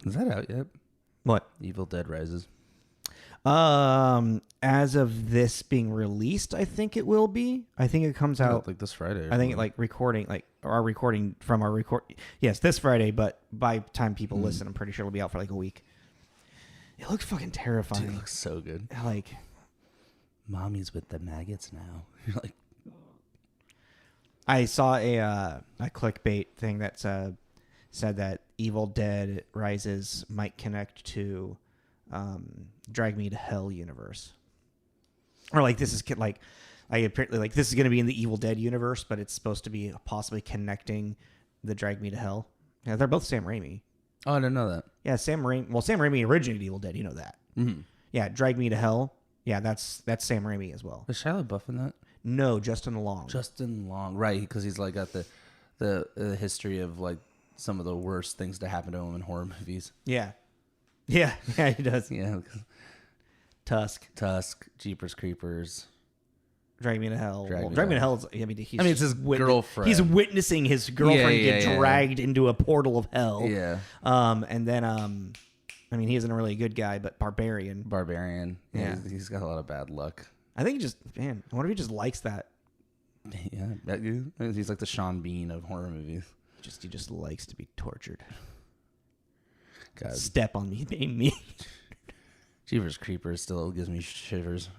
Is that out yet? What? Evil Dead Rises. As of this being released, I think it will be. I think it comes out like this Friday. I think Yes, this Friday. But by the time people listen, I'm pretty sure it'll be out for like a week. It looks fucking terrifying. Dude, it looks so good. Like, mommy's with the maggots now. You're like, I saw a clickbait thing that said that Evil Dead Rises might connect to Drag Me to Hell universe, or like this is like this is going to be in the Evil Dead universe, but it's supposed to be possibly connecting the Drag Me to Hell. Yeah, they're both Sam Raimi. oh, I didn't know that. Yeah, Sam Raimi. Well, Sam Raimi originated Evil Dead. You know that. Mm-hmm. Yeah, Drag Me to Hell. Yeah, that's Sam Raimi as well. Is Shia LaBeouf in that? No, Justin Long. Justin Long, right? Because he's like got the history of like some of the worst things to happen to him in horror movies. Yeah, yeah, he does. Yeah, Tusk, Jeepers Creepers, Drag Me to Hell. Drag Me to Hell is. I mean, it's his girlfriend. He's witnessing his girlfriend get dragged into a portal of hell. Yeah. And then I mean, he isn't a really good guy, but Barbarian. Yeah. He's got a lot of bad luck. I think I wonder if he just likes that. Yeah, he's like the Sean Bean of horror movies. He just likes to be tortured. God. Step on me, name me. Jeepers Creepers still gives me shivers.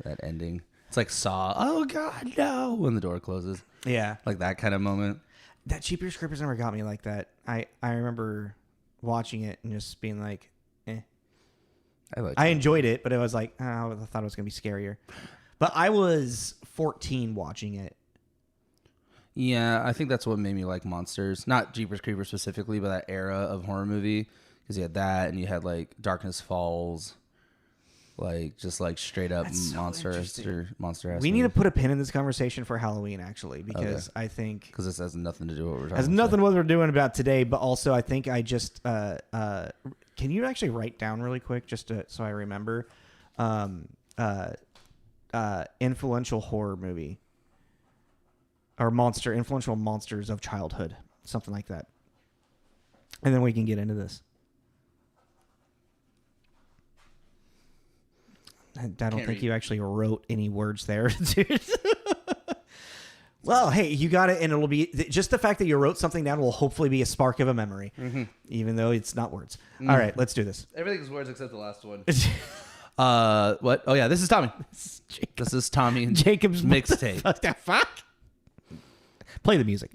That ending. It's like Saw. Oh God, no! When the door closes. Yeah, like that kind of moment. That Jeepers Creepers never got me like that. I remember watching it and just being like, eh. I enjoyed it, but it was like, I thought it was gonna be scarier. But I was 14 watching it. Yeah, I think that's what made me like monsters. Not Jeepers Creepers specifically, but that era of horror movie. Because you had that, and you had like Darkness Falls, like just like straight up monster. We need to put a pin in this conversation for Halloween, actually, because I think because this has nothing to do with what we're talking. Has nothing what we're doing about today, but also I think I just can you actually write down really quick just so I remember, influential horror movie or influential monsters of childhood, something like that, and then we can get into this. I don't think you actually wrote any words there, dude. Well, hey, you got it, and it'll be just the fact that you wrote something down will hopefully be a spark of a memory, even though it's not words. All right, let's do this. Everything's words except the last one. What? Oh yeah, this is Tommy. This is Tommy and Jacob's mixtape. What the fuck? Play the music.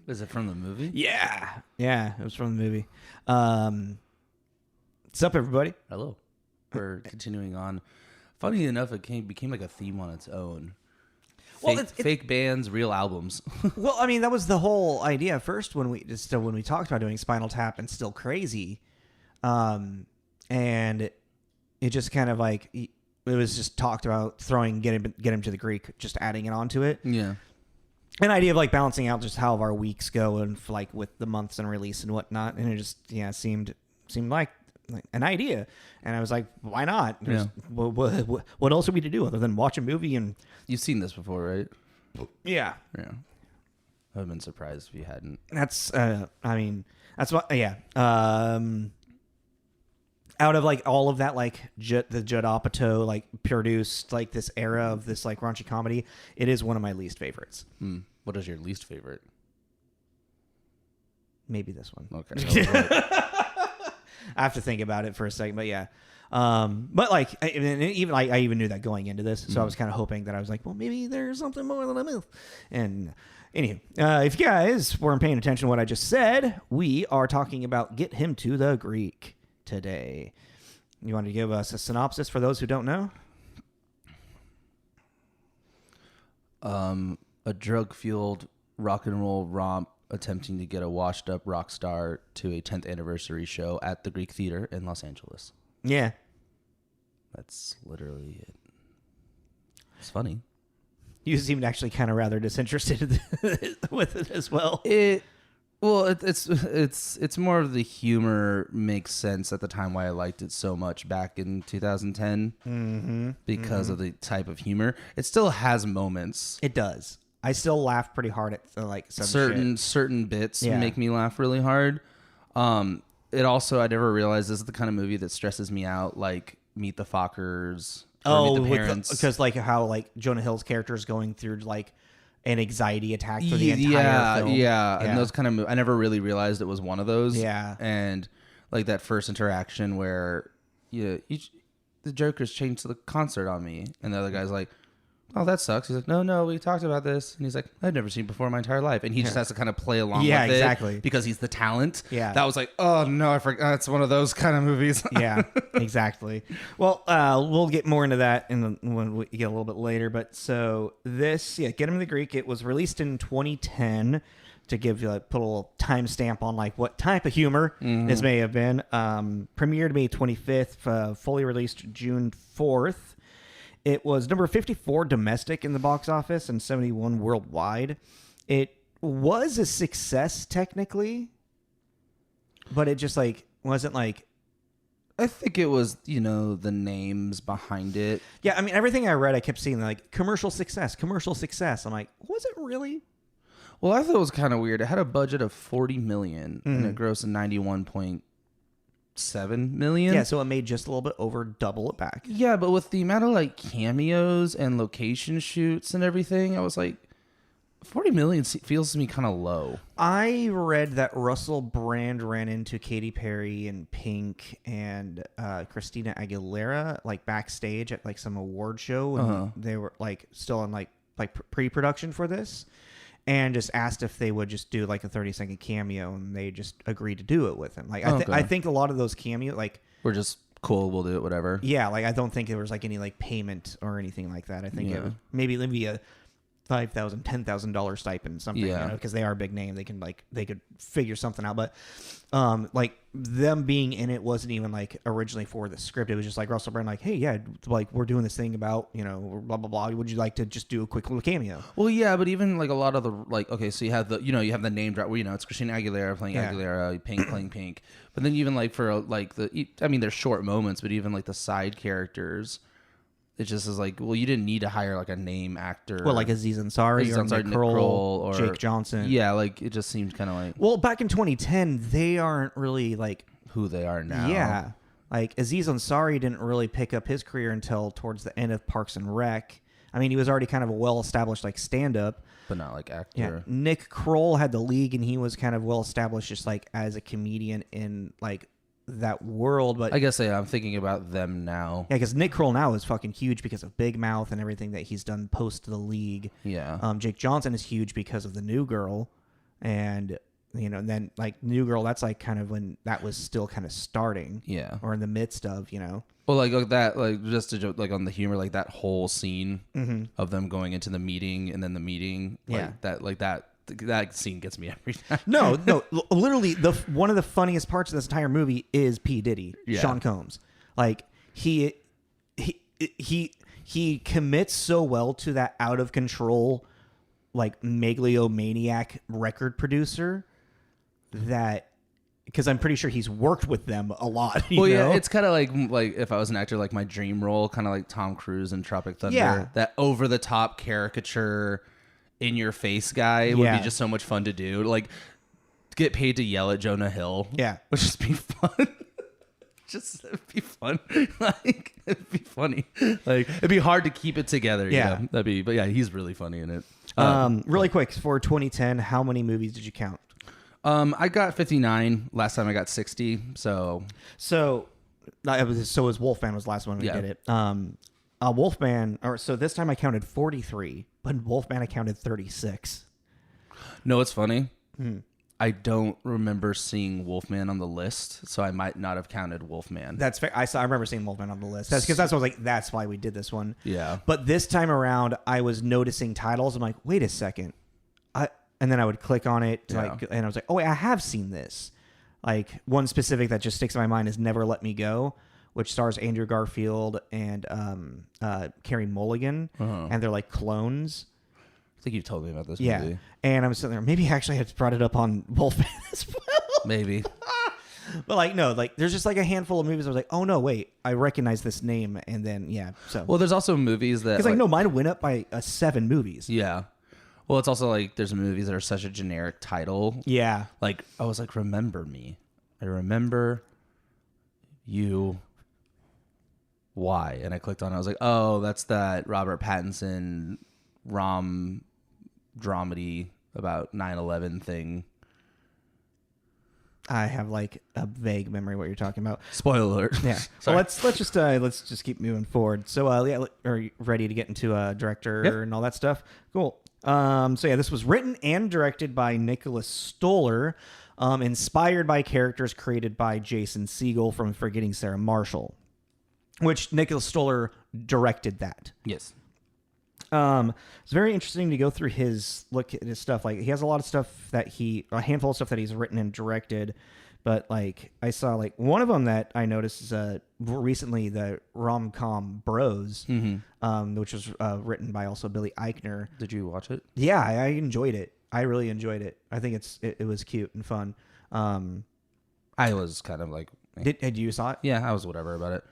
Is it from the movie? Yeah, it was from the movie. What's up, everybody? Hello. We're continuing on. Funny enough, it became like a theme on its own. Fake bands, real albums. Well, I mean, that was the whole idea first when we talked about doing Spinal Tap and Still Crazy, and it just kind of like it was just talked about get him to the Greek, just adding it onto it. Yeah. An idea of like balancing out just how our weeks go and like with the months and release and whatnot, and it just seemed like an idea, and I was like, why not? Yeah. What else are we to do other than watch a movie? And you've seen this before, right? Yeah. I would have been surprised if you hadn't. That's that's what. Yeah. Out of like all of that, like the Judd Apatow like produced like this era of this like raunchy comedy, it is one of my least favorites. What is your least favorite? Maybe this one. Okay. I have to think about it for a second, but yeah. But like I even knew that going into this, so I was kind of hoping that I was like, well, maybe there's something more than I knew. And anywho, if you guys weren't paying attention to what I just said, we are talking about Get Him to the Greek today. You want to give us a synopsis for those who don't know? A drug-fueled rock and roll romp attempting to get a washed-up rock star to a 10th anniversary show at the Greek Theater in Los Angeles. Yeah. That's literally it. It's funny. You seemed actually kind of rather disinterested with it as well. Well, it's more of the humor makes sense at the time why I liked it so much back in 2010 because of the type of humor. It still has moments. It does. I still laugh pretty hard at like certain bits make me laugh really hard. It also, I never realized this is the kind of movie that stresses me out, like Meet the Fockers. Oh, Meet the Parents. because like how like Jonah Hill's character is going through like an anxiety attack for the entire film. Yeah, and those kind of I never really realized it was one of those. Yeah, and like that first interaction where the Joker's changed the concert on me, and the other guy's like, "Oh, that sucks." He's like, "No, we talked about this," and he's like, "I've never seen it before in my entire life," and he just has to kind of play along with it, exactly, because he's the talent. Yeah, that was like, oh no, I forgot. It's one of those kind of movies. Yeah, exactly. Well, we'll get more into that when we get a little bit later. But so this, Get Him in the Greek. It was released in 2010 to give you put a little timestamp on like what type of humor this may have been. Premiered May 25th, fully released June 4th. It was number 54 domestic in the box office and 71 worldwide. It was a success technically, but it just like wasn't like. I think it was, the names behind it. Yeah, I mean, everything I read, I kept seeing like commercial success. I'm like, was it really? Well, I thought it was kind of weird. It had a budget of $40 million and it grossed $91.7 million. Yeah, so it made just a little bit over double it back. Yeah, but with the amount of like cameos and location shoots and everything, I was like, 40 million feels to me kind of low. I read that Russell Brand ran into Katy Perry and Pink and Christina Aguilera like backstage at like some award show, and they were like still in like pre-production for this, and just asked if they would just do like a 30-second cameo, and they just agreed to do it with him. Like I think a lot of those cameos like we're just cool, we'll do it, whatever. Yeah, like I don't think there was like any like payment or anything like that. I think it would maybe a $5,000, $10,000 stipend, something, because they are a big name. They could figure something out. But like them being in it wasn't even like originally for the script. It was just like Russell Brand, like, hey, yeah, like we're doing this thing about, blah, blah, blah. Would you like to just do a quick little cameo? Well, yeah, but even like a lot of the, like, okay, so you have the, you have the name drop where, it's Christina Aguilera playing Aguilera, Pink playing Pink. But then even like for like there's short moments, but even like the side characters, it just is like, well, you didn't need to hire like a name actor. Well, like Aziz Ansari or Nick Kroll or Jake Johnson. Yeah, like it just seems kind of like. Well, back in 2010, they aren't really like who they are now. Yeah, like Aziz Ansari didn't really pick up his career until towards the end of Parks and Rec. I mean, he was already kind of a well-established like stand-up, but not like actor. Yeah, Nick Kroll had The League, and he was kind of well-established just like as a comedian in like that world. But I guess I'm thinking about them now. Yeah, because Nick Kroll now is fucking huge because of Big Mouth and everything that he's done post The League. Yeah. Jake Johnson is huge because of The New Girl, and and then like New Girl, that's like kind of when that was still kind of starting. Yeah. Or in the midst of, Well, like that, like just to joke, like on the humor, like that whole scene of them going into the meeting and then the meeting, that scene gets me every time. No, literally one of the funniest parts of this entire movie is P. Diddy, Sean Combs. Like he commits so well to that out of control, like megalomaniac record producer that. Because I'm pretty sure he's worked with them a lot. Yeah, it's kind of like if I was an actor, like my dream role, kind of like Tom Cruise in Tropic Thunder. Yeah. That over the top caricature, in your face guy would be just so much fun to do. Like get paid to yell at Jonah Hill. Yeah, would just be fun. It'd be fun. Like it'd be funny. Like it'd be hard to keep it together. Yeah, but yeah, he's really funny in it. Really quick for 2010, how many movies did you count? I got 59. Last time I got 60. So was Wolfman was the last one we did it. Wolfman, so this time I counted 43, but Wolfman I counted 36. No, it's funny. I don't remember seeing Wolfman on the list, so I might not have counted Wolfman. That's fair. I remember seeing Wolfman on the list. That's because I was like, that's why we did this one. Yeah. But this time around, I was noticing titles. I'm like, wait a second. And then I would click on it, and I was like, oh, wait, I have seen this. Like, one specific that just sticks in my mind is Never Let Me Go, which stars Andrew Garfield and Carey Mulligan, and they're like clones. think you've told me about this Yeah. movie. And I'm sitting there. Maybe actually I had brought it up on Wolfman as well. Maybe. But like, no, like there's just like a handful of movies I was like, oh no, wait, I recognize this name. And then, yeah. So, Well, there's also movies that. because like, no, mine went up by 7 movies. Yeah. Well, it's also like there's movies that are such a generic title. Yeah. Like, I was like, remember me. I remember you. Why? And I clicked on it. I was like, oh, that's that Robert Pattinson dramedy about 9/11 thing. I have like a vague memory of what you're talking about. Spoiler alert. Yeah. So let's just keep moving forward. So yeah, are you ready to get into director and all that stuff? Cool. So yeah, this was written and directed by Nicholas Stoller, inspired by characters created by Jason Segel from Forgetting Sarah Marshall, which Nicholas Stoller directed that. Yes. It's very interesting to go through look at his stuff. Like he has a lot of stuff a handful of stuff that he's written and directed, but like I saw like one of them that I noticed is recently the rom-com Bros, which was written by also Billy Eichner. Did you watch it? Yeah, I enjoyed it. I really enjoyed it. I think it was cute and fun. I was kind of like, Did you saw it? yeah, I was whatever about it.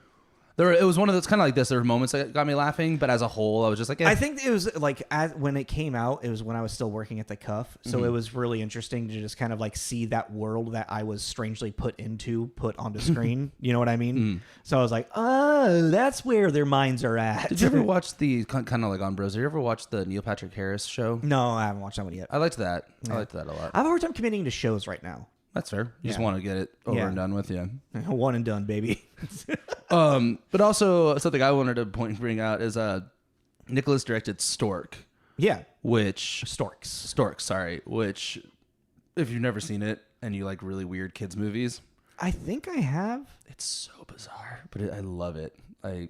It was one of those kind of like this. There were moments that got me laughing, but as a whole, I was just like, I think it was like when it came out, it was when I was still working at the Cuff. So it was really interesting to just kind of like see that world that I was strangely put onto screen. You know what I mean? So I was like, oh, that's where their minds are at. Did you ever watch the kind of like on Bros? Did you ever watch the Neil Patrick Harris show? No, I haven't watched that one yet. I liked that. I liked that a lot. I have a hard time committing to shows right now. That's fair. You just want to get it over and done with, yeah. One and done, baby. But also something I wanted to bring out is Nicholas directed Stork. Yeah. Storks, sorry. Which, if you've never seen it and you like really weird kids movies, I think I have. It's so bizarre, but I love it.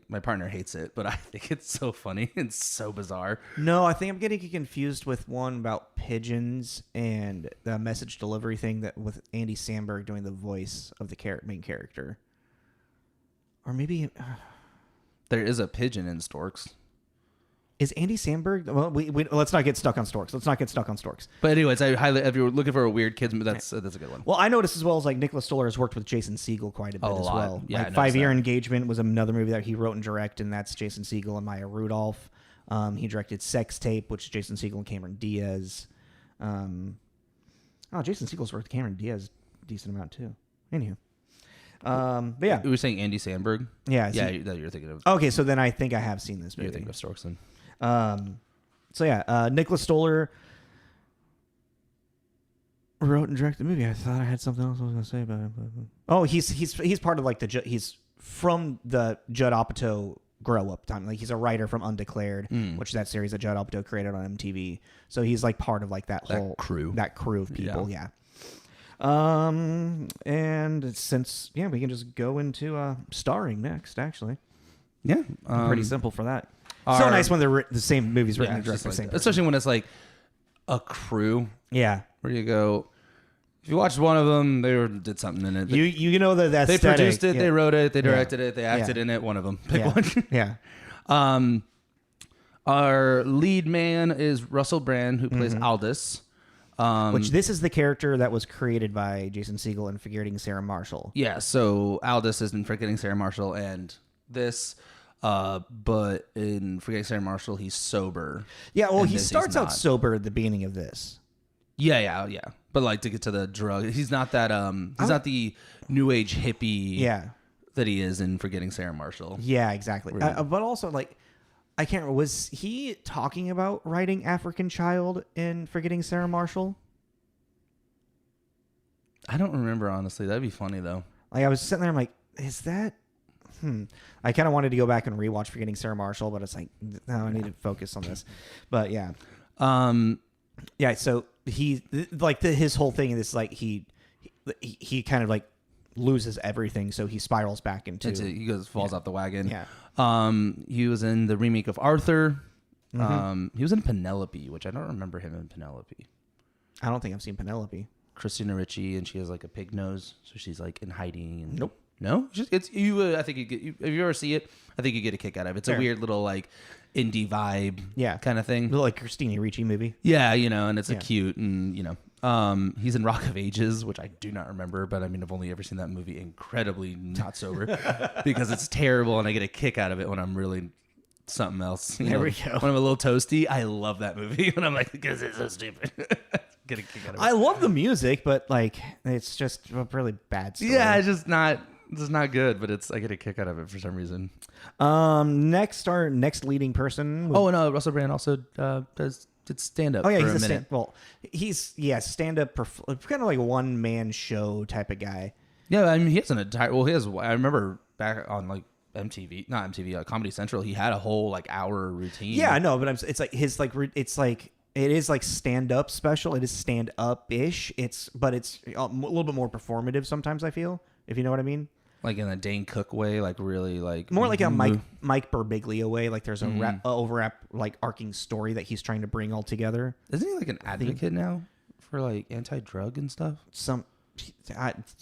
My partner hates it, but I think it's so funny and so bizarre. No, I think I'm getting confused with one about pigeons and the message delivery thing that with Andy Samberg doing the voice of the main character. Or maybe There is a pigeon in Storks. is Andy Samberg? Well, we let's not get stuck on Storks. But anyways, if you're looking for a weird kids movie, that's a good one. Well, I noticed as well as like Nicholas Stoller has worked with Jason Segel quite a bit as lot. well. Yeah, like 5 Year Engagement was another movie that he wrote and directed, and that's Jason Segel and Maya Rudolph. He directed Sex Tape, which is Jason Segel and Cameron Diaz. Jason Segel's worked with Cameron Diaz a decent amount too. Anywho. But yeah. You were saying Andy Samberg? Yeah. That you're thinking of. Okay, so then I think I have seen this movie. You're thinking of Storks then. So yeah, Nicholas Stoller wrote and directed the movie. I thought I had something else I was going to say about it. Oh, he's part of like he's from the Judd Apatow grow up time. Like he's a writer from Undeclared, which is that series that Judd Apatow created on MTV. So he's like part of like that whole crew of people. Yeah. And since we can just go into starring next. Actually, yeah, pretty simple for that. So nice when they're the same movies written and directed by the same person. Especially when it's like a crew. Yeah. Where you go, if you watched one of them, they did something in it. You know that they produced it, they wrote it, they directed it, they acted in it. One of them. Pick one. Yeah. Our lead man is Russell Brand, who plays Aldous. Which this is the character that was created by Jason Segel in Forgetting Sarah Marshall. Yeah, so Aldous is in Forgetting Sarah Marshall, and this, but in Forgetting Sarah Marshall, he's sober. Yeah, well, he starts out sober at the beginning of this. Yeah. But like to get to the drug, he's not that. He's not the new age hippie. Yeah. That he is in Forgetting Sarah Marshall. Yeah, exactly. But also like. I can't remember. Was he talking about writing African Child in Forgetting Sarah Marshall? I don't remember, honestly. That'd be funny, though. Like, I was sitting there, I'm like, is that... I kind of wanted to go back and rewatch Forgetting Sarah Marshall, but it's like, no, I need to focus on this. But, yeah. Yeah, so he... Like, his whole thing is, like, he kind of, like, loses everything, so he spirals back into... He falls off the wagon. Yeah. He was in the remake of Arthur. He was in Penelope, which I don't remember him in Penelope. I don't think I've seen Penelope. Christina Ricci, and she has like a pig nose, so she's like in hiding. And, nope. No, it's you. I think if you ever see it, I think you get a kick out of it. It's a weird little like indie vibe, kind of thing. Like Christina Ricci movie. Yeah, and it's a cute and he's in Rock of Ages, which I do not remember, but I mean I've only ever seen that movie incredibly not sober because it's terrible and I get a kick out of it when I'm really something else. There we go. When I'm a little toasty, I love that movie when I'm like, because it's so stupid. Get a kick out of it. I love the music, but like it's just a really bad story. Yeah, it's just not good, but I get a kick out of it for some reason. Next, our next leading person. And Russell Brand also did stand up. Oh yeah, for he's a minute. he's stand up, kind of like one man show type of guy. Yeah, I mean he has an entire. Well, he has. I remember back on like MTV, not MTV, Comedy Central. He had a whole like hour routine. Yeah, I know, but it's like his like it's like. It is like stand-up special. It is stand-up-ish. But it's a little bit more performative sometimes, I feel, if you know what I mean. Like in a Dane Cook way, like really like... More like a Mike Birbiglia way. Like there's a like arcing story that he's trying to bring all together. Isn't he like an advocate now for like anti-drug and stuff?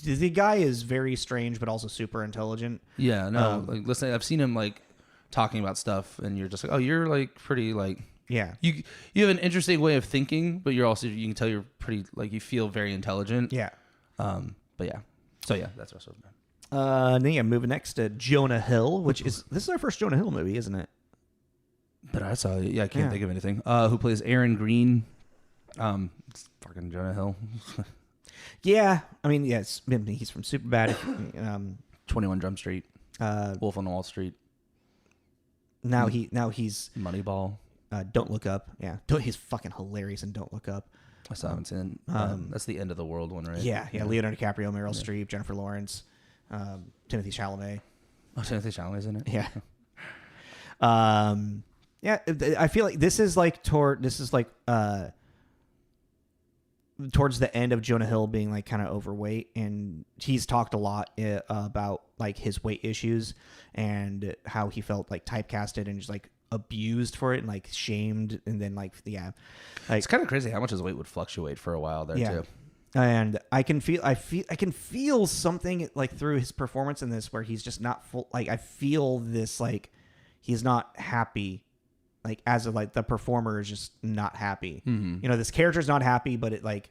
The guy is very strange, but also super intelligent. Yeah, no. Like listen, I've seen him like talking about stuff and you're just like, oh, you're like pretty like... Yeah, you have an interesting way of thinking, but you can tell you're pretty like you feel very intelligent. Yeah, but yeah, so yeah, that's Russell Brand. Then moving next to Jonah Hill, this is our first Jonah Hill movie, isn't it? But I saw it. Yeah, I can't think of anything. Who plays Aaron Green? It's fucking Jonah Hill. Yeah, I mean, yes, he's from Superbad. 21 Jump Street. Wolf on Wall Street. Now he's Moneyball. Don't Look Up. Yeah. He's fucking hilarious in Don't Look Up. I still haven't seen that's the End of the World one, right? Yeah. Leonardo DiCaprio, Meryl Streep, Jennifer Lawrence, Timothy Chalamet. Oh, Timothy Chalamet's in it? Yeah. Yeah, I feel like this is towards the end of Jonah Hill being like kind of overweight, and he's talked a lot about like his weight issues and how he felt like typecasted and just like abused for it and like shamed, and then like it's kind of crazy how much his weight would fluctuate for a while there too. And I can feel something like through his performance in this where he's just not full. Like I feel this like he's not happy. Like as of like the performer is just not happy. Mm-hmm. This character's not happy, but it like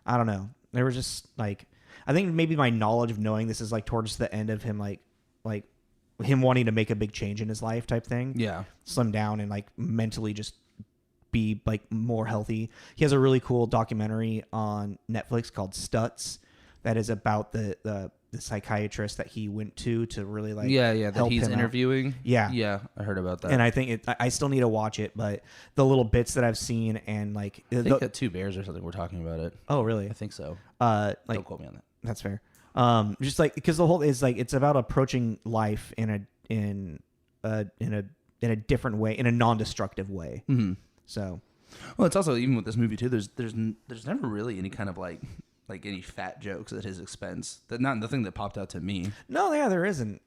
I don't know. There was just like I think maybe my knowledge of knowing this is like towards the end of him like him wanting to make a big change in his life type thing. Yeah. Slim down and like mentally just be like more healthy. He has a really cool documentary on Netflix called Stutz that is about the psychiatrist that he went to really like that he's interviewing. Yeah. Yeah, I heard about that. And I think I still need to watch it, but the little bits that I've seen and like I think at Two Bears or something we're talking about it. Oh, really? I think so. Don't quote me on that. That's fair. Just like because the whole is like it's about approaching life in a different way, in a non-destructive way. Mm-hmm. So, well, it's also even with this movie too. There's never really any kind of like any fat jokes at his expense. Nothing that popped out to me. No, yeah, there isn't.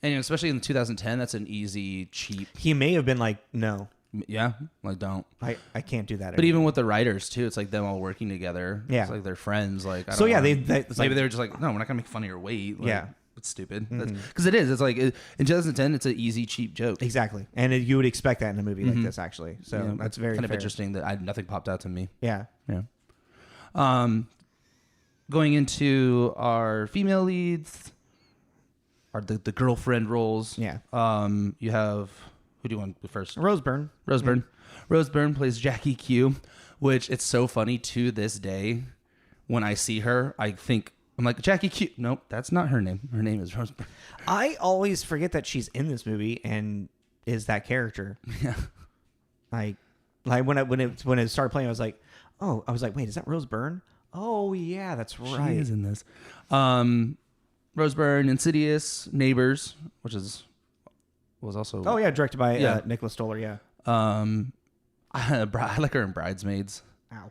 And especially in 2010, that's an easy, cheap. He may have been like, no. Yeah, like don't. I can't do that. But even with the writers too, it's like them all working together. Yeah, it's like they're friends. Like maybe they were just like, no, we're not gonna make fun of your weight. Like, yeah, it's stupid. Because it is. It's like in 2010, it's an easy, cheap joke. Exactly, and you would expect that in a movie like this, actually. So that's very kind of interesting that nothing popped out to me. Yeah, yeah. Going into our female leads, the girlfriend roles. Yeah. You have. Who do you want first? Rose Byrne. Yeah. Rose Byrne plays Jackie Q, which it's so funny to this day. When I see her, I'm like, Jackie Q. Nope, that's not her name. Her name is Rose Byrne. I always forget that she's in this movie and is that character. Yeah. Like when it started playing, I was like, wait, is that Rose Byrne? Oh yeah, that's right. She is in this. Rose Byrne, Insidious, Neighbors, which was also directed by Nicholas Stoller. Yeah. I like her in Bridesmaids. Ow.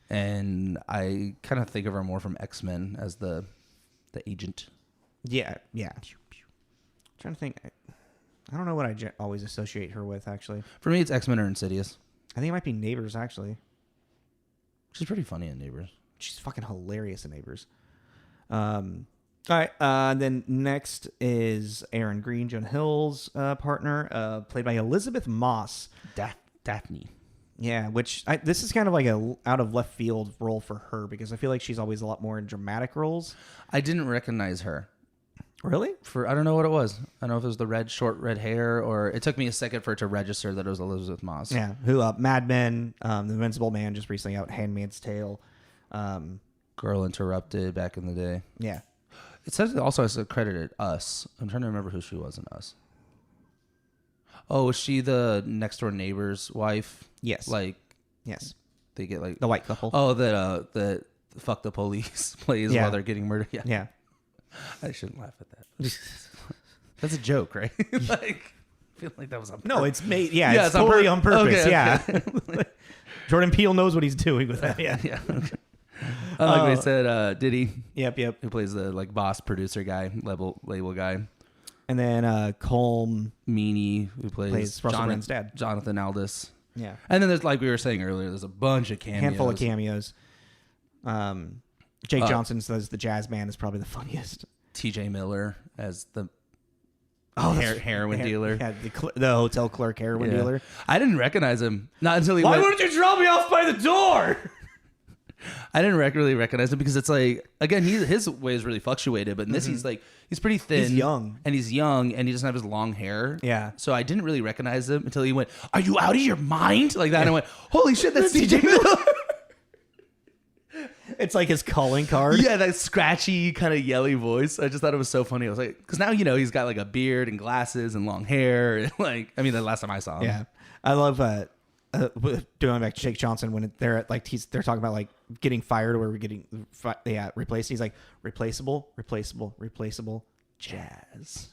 And I kind of think of her more from X-Men as the agent. Yeah. I'm trying to think. I don't know what I always associate her with, actually. For me, it's X-Men or Insidious. I think it might be Neighbors, actually. She's pretty funny in Neighbors. She's fucking hilarious in Neighbors. All right. Then next is Aaron Green, Jonah Hill's partner, played by Elizabeth Moss. Daphne. Yeah, this is kind of like a out of left field role for her because I feel like she's always a lot more in dramatic roles. I didn't recognize her. Really? I don't know what it was. I don't know if it was the short red hair, or it took me a second for it to register that it was Elizabeth Moss. Yeah. Who? Mad Men, The Invincible Man, just recently out, Handmaid's Tale. Girl Interrupted back in the day. Yeah. It says it also has credited Us. I'm trying to remember who she was in Us. Oh, is she the next door neighbor's wife? Yes. Yes. They get the white couple. Oh, that fuck the police plays while they're getting murdered. Yeah. Yeah. I shouldn't laugh at that. That's a joke, right? I feel like that was on purpose. No, it's made. Yeah, it's totally on purpose. Okay, yeah. Jordan Peele knows what he's doing with that. Yeah. Yeah. Like we said, Diddy. Yep. Who plays the boss producer guy, label guy. And then Colm Meaney, who plays Russell Brand's dad, Jonathan Aldis. Yeah. And then there's, like we were saying earlier, there's a bunch of cameos. Handful of cameos. Jake Johnson says the jazz man is probably the funniest. TJ Miller as the heroin dealer. Yeah, the hotel clerk heroin dealer. I didn't recognize him. Not until he Why wouldn't you drop me off by the door? I didn't really recognize him because it's like, again, his way is really fluctuated, but in this he's pretty thin. He's young. And he's young and he doesn't have his long hair. Yeah. So I didn't really recognize him until he went, "Are you out of your mind?" Like that. And I went, "Holy shit, that's TJ Miller." It's like his calling card. Yeah, that scratchy kind of yelly voice. I just thought it was so funny. I was like, because now, he's got like a beard and glasses and long hair. And the last time I saw him. Yeah. I love doing back to Jake Johnson when they're at they're talking about like getting fired or we're getting replaced. He's like replaceable, jazz.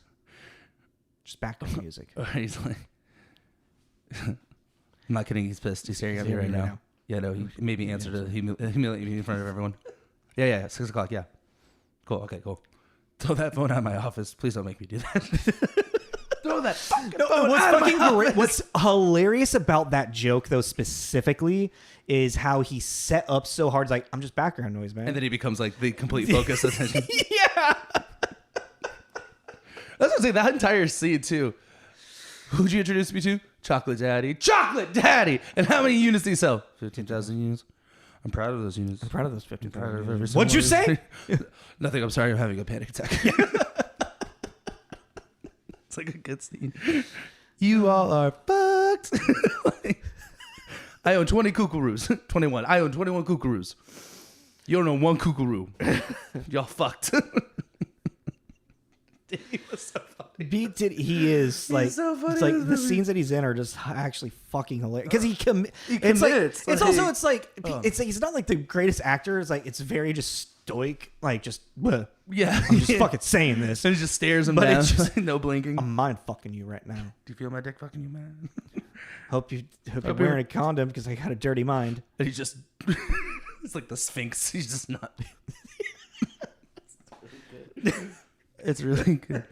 Just background music. He's like, I'm not kidding. He's pissed. He's staring at me right now. Yeah, no, he made me answer to humiliate me in front of everyone. Yeah, 6 o'clock. Yeah, cool. Okay, cool. Throw that phone out of my office. Please don't make me do that. Throw that fucking phone out of my office. What's hilarious about that joke, though, specifically, is how he set up so hard. It's like, I'm just background noise, man. And then he becomes like the complete focus attention. Yeah. That's what I'm saying. That entire scene too. Who'd you introduce me to? Chocolate Daddy. And how many units do you sell? 15,000 units. I'm proud of those units. I'm proud of those 15,000 units. What'd you say? Nothing. I'm sorry. I'm having a panic attack. It's like a good scene. You all are fucked. I own 20 kookaroos. 21. I own 21 kookaroos. You don't own one kookaroo. Y'all fucked. He was so funny. He is like, so funny. It's like the scenes that he's in are just actually fucking hilarious because he commits. It's like he's not like the greatest actor. It's like it's very just stoic, like just yeah. I'm just fucking saying this, and he just stares him but down. It's just, no blinking. I'm mind fucking you right now. Do you feel my dick fucking you, man? Hope you're wearing a condom because I got a dirty mind. And he just it's like the Sphinx. He's just not. It's really good.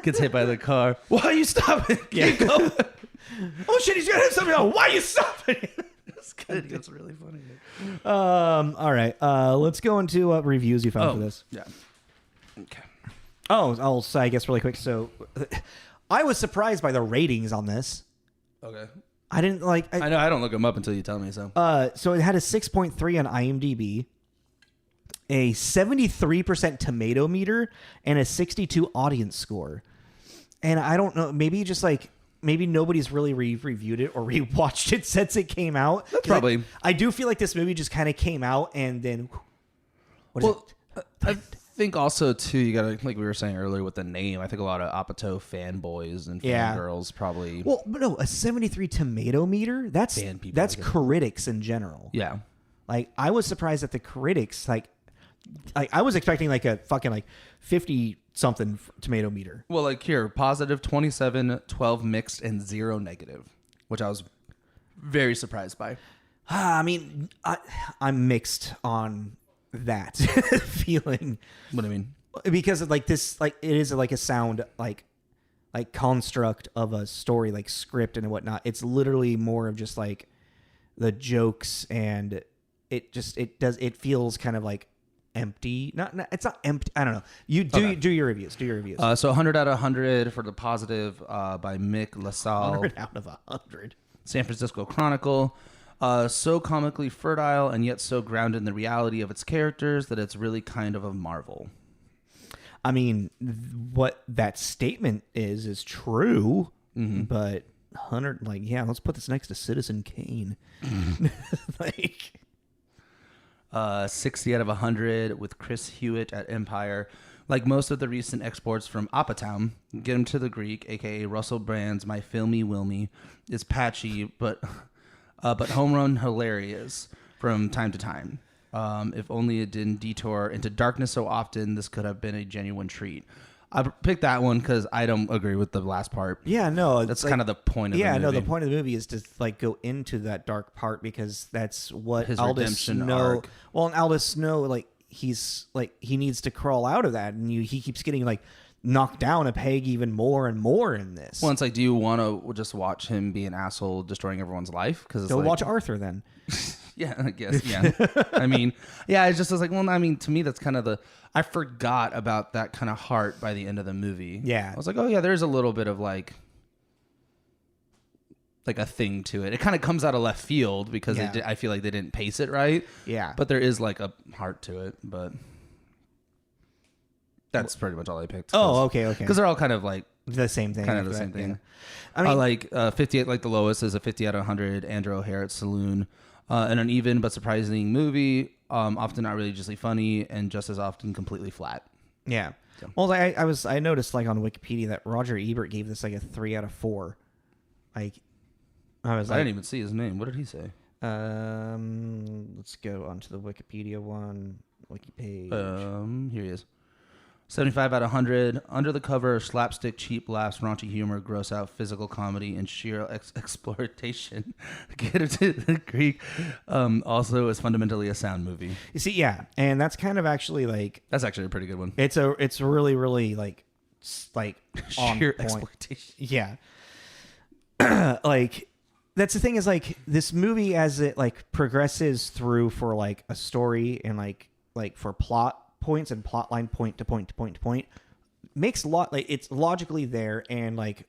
Gets hit by the car. Why are you stopping? Keep going. Oh shit, he's gonna hit somebody else. Why are you stopping? It's good. It's really funny. All right. Let's go into what reviews you found for this. Yeah. Okay. Oh, I'll say, I guess, really quick. So, I was surprised by the ratings on this. Okay. I didn't like. I know. I don't look them up until you tell me so. So it had a 6.3 on IMDb, a 73% tomato meter, and a 62 audience score. And I don't know, maybe nobody's really reviewed it or rewatched it since it came out. That's probably. I do feel like this movie just kind of came out and then. I think also too, you gotta, like we were saying earlier with the name, I think a lot of Apatow fanboys and fangirls probably. Well, but no, a 73 tomato meter. That's critics in general. Yeah. Like I was surprised that the critics like I was expecting like a fucking 50 something tomato meter. Well, like here, positive 27, 12 mixed, and 0 negative, which I was very surprised by. I mean, I'm mixed on that feeling. What do you mean? Because of like this, like it is like a sound like construct of a story, like script and whatnot. It's literally more of just like the jokes, and it feels kind of like empty. It's not empty. I don't know. You do your reviews. Do your reviews. So 100 out of 100 for the positive by Mick LaSalle. 100 out of 100. San Francisco Chronicle. So comically fertile and yet so grounded in the reality of its characters that it's really kind of a marvel. I mean, what that statement is true, but 100, like, yeah, let's put this next to Citizen Kane. Like, 60 out of 100 with Chris Hewitt at Empire. Like most of the recent exports from Apatown, Get Him to the Greek, aka Russell Brand's My Filmy Wilmy, is patchy, but home run hilarious from time to time. If only it didn't detour into darkness so often, this could have been a genuine treat. I picked that one because I don't agree with the last part. Yeah, no, that's like, kind of the point of the movie. Yeah, no, the point of the movie is to like go into that dark part because that's what his Aldous redemption Snow. arc. Well, and Aldous Snow, like he's like he needs to crawl out of that, and he keeps getting like knocked down a peg even more and more in this. Well, it's like, do you want to just watch him be an asshole destroying everyone's life? Because go watch Arthur then. Yeah, I guess. Yeah. I mean, yeah, it's just I was like, well, I mean, to me, that's kind of I forgot about that kind of heart by the end of the movie. Yeah. I was like, oh, yeah, there's a little bit of like a thing to it. It kind of comes out of left field because I feel like they didn't pace it right. Yeah. But there is like a heart to it. But that's pretty much all I picked. Oh, okay. Because they're all kind of like the same thing. Kind of the same thing. Yeah. I mean, like 58, like the lowest is a 50 out of 100. Andrew O'Hare at Saloon. An uneven but surprising movie, often not religiously funny, and just as often completely flat. Yeah. So. Well, I noticed like on Wikipedia that Roger Ebert gave this like a 3 out of 4. Like, I didn't even see his name. What did he say? Let's go onto the Wikipedia one. Wiki page. Here he is. 75 out of 100. Under the cover, slapstick, cheap laughs, raunchy humor, gross out physical comedy, and sheer exploitation. Get It to the Greek. Also is fundamentally a sound movie. You see, yeah, and that's kind of actually like that's actually a pretty good one. It's really really like sheer exploitation. Yeah. Like that's the thing is like this movie as it like progresses through for like a story and like for plot points and plot line point to point to point to point makes a lot like it's logically there and like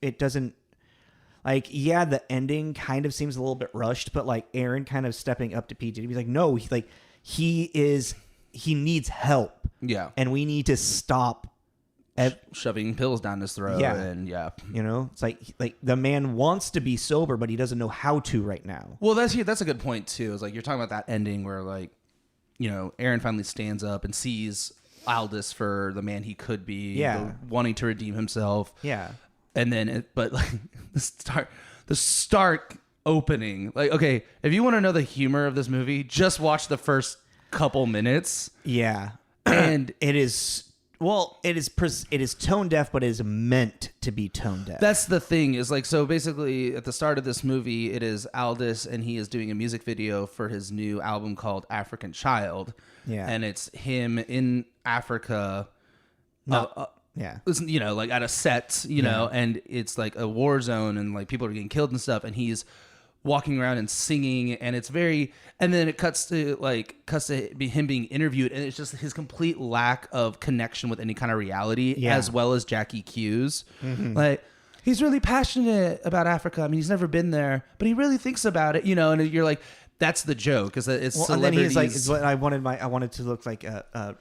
it doesn't like the ending kind of seems a little bit rushed but like Aaron kind of stepping up to PJ he's like no he needs help and we need to stop shoving pills down his throat and you know it's like the man wants to be sober but he doesn't know how to right now. Well, that's a good point too. It's like you're talking about that ending where like you know, Aaron finally stands up and sees Aldous for the man he could be, wanting to redeem himself. Yeah. And then, but like the stark opening, like, okay, if you want to know the humor of this movie, just watch the first couple minutes. Yeah. And it is tone deaf, but it is meant to be tone deaf. That's the thing is like, so basically at the start of this movie, it is Aldous and he is doing a music video for his new album called African Child. Yeah. And it's him in Africa. You know, like at a set, you know, and it's like a war zone and like people are getting killed and stuff. And he's walking around and singing and it's very, and then it cuts to him being interviewed and it's just his complete lack of connection with any kind of reality as well as Jackie Q's. Mm-hmm. Like he's really passionate about Africa. I mean, he's never been there, but he really thinks about it, you know, and you're like, that's the joke is that it's celebrities. And then he's like, I wanted to look like a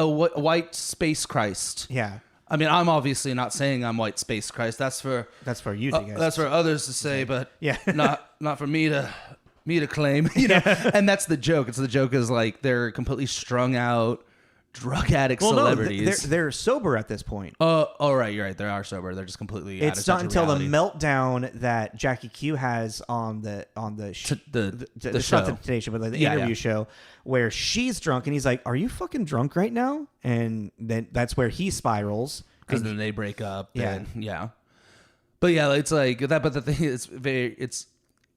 white space Christ. Yeah. I mean, I'm obviously not saying I'm white space Christ. That's for you guys. That's for others to say, but not for me to claim. You know, and that's the joke. It's the joke is like they're completely strung out, drug addict celebrities. No, they're sober at this point. Oh, right, you're right. They are sober. They're just completely. It's not until the meltdown that Jackie Q has on the show. Not the Today Show, but the interview show where she's drunk and he's like, "Are you fucking drunk right now?" And then that's where he spirals because then they break up. But it's like that. But the thing is,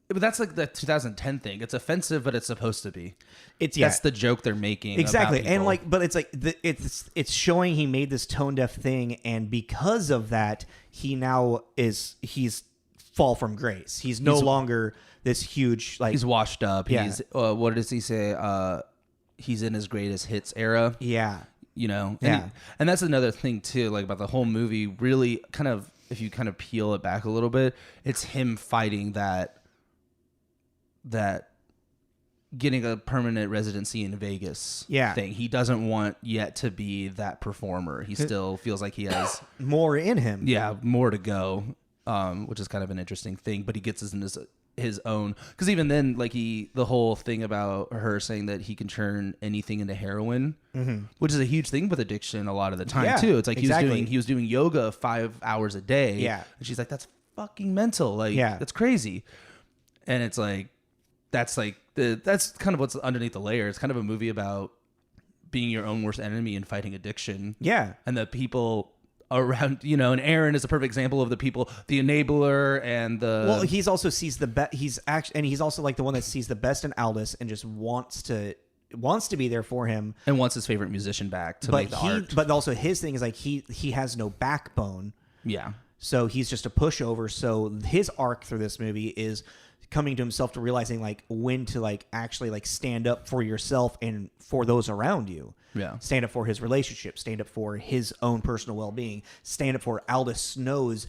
but that's like the 2010 thing. It's offensive, but it's supposed to be. That's the joke they're making. Exactly, and like, but it's like it's showing he made this tone deaf thing, and because of that, he's fall from grace. He's no longer this huge like he's washed up. He's what does he say? he's in his greatest hits era. Yeah. You know, Yeah. And that's another thing too, like about the whole movie, really kind of, if you kind of peel it back a little bit, it's him fighting that getting a permanent residency in Vegas thing. He doesn't want yet to be that performer. He still feels like he has more in him. Yeah, more to go, which is kind of an interesting thing. But he gets his own, because even then, like the whole thing about her saying that he can turn anything into heroin, which is a huge thing with addiction a lot of the time too. It's like he was doing yoga 5 hours a day. And she's like, that's fucking mental. Like that's crazy. And it's like, that's kind of what's underneath the layer. It's kind of a movie about being your own worst enemy and fighting addiction. Yeah. And the people around, you know, and Aaron is a perfect example of the people, the enabler and the... Well, he's also sees the best, and he's also like the one that sees the best in Aldous and just wants to be there for him. And wants his favorite musician back to make the art. But also his thing is like he has no backbone. Yeah. So he's just a pushover. So his arc through this movie is coming to himself, to realizing like when to like actually like stand up for yourself and for those around you. Yeah. Stand up for his relationship, stand up for his own personal well-being, stand up for Aldous Snow's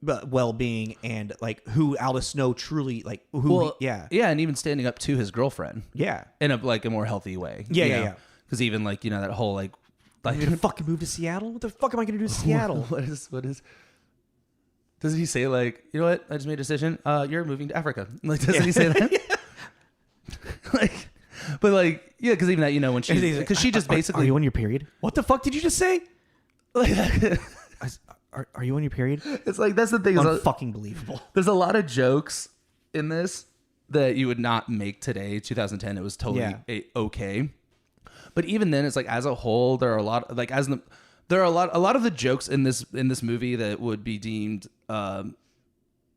well-being, and like who Aldous Snow truly like yeah, and even standing up to his girlfriend. Yeah. In a more healthy way. Yeah. Because even like, you know, that whole like I'm gonna fucking move to Seattle? What the fuck am I gonna do to Seattle? What is doesn't he say like, you know what? I just made a decision. You're moving to Africa. Like, doesn't he say that? Like, but like, yeah, because even that, you know, when because she just basically. Are you on your period? What the fuck did you just say? Like, are you on your period? It's like, that's the thing. Unfucking believable. There's a lot of jokes in this that you would not make today. 2010, it was totally okay. But even then, it's like as a whole, there are a lot like there are a lot of the jokes in this movie that would be deemed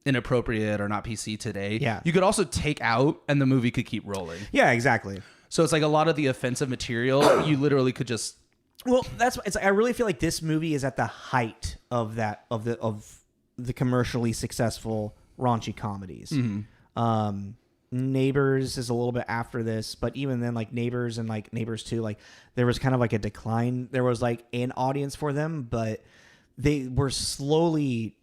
inappropriate or not PC today. Yeah. You could also take out and the movie could keep rolling. Yeah, exactly. So it's like a lot of the offensive material, you literally could just... Well, I really feel like this movie is at the height of the commercially successful raunchy comedies. Mm-hmm. Neighbors is a little bit after this, but even then, like Neighbors and like Neighbors 2, like there was kind of like a decline. There was like an audience for them, but they were slowly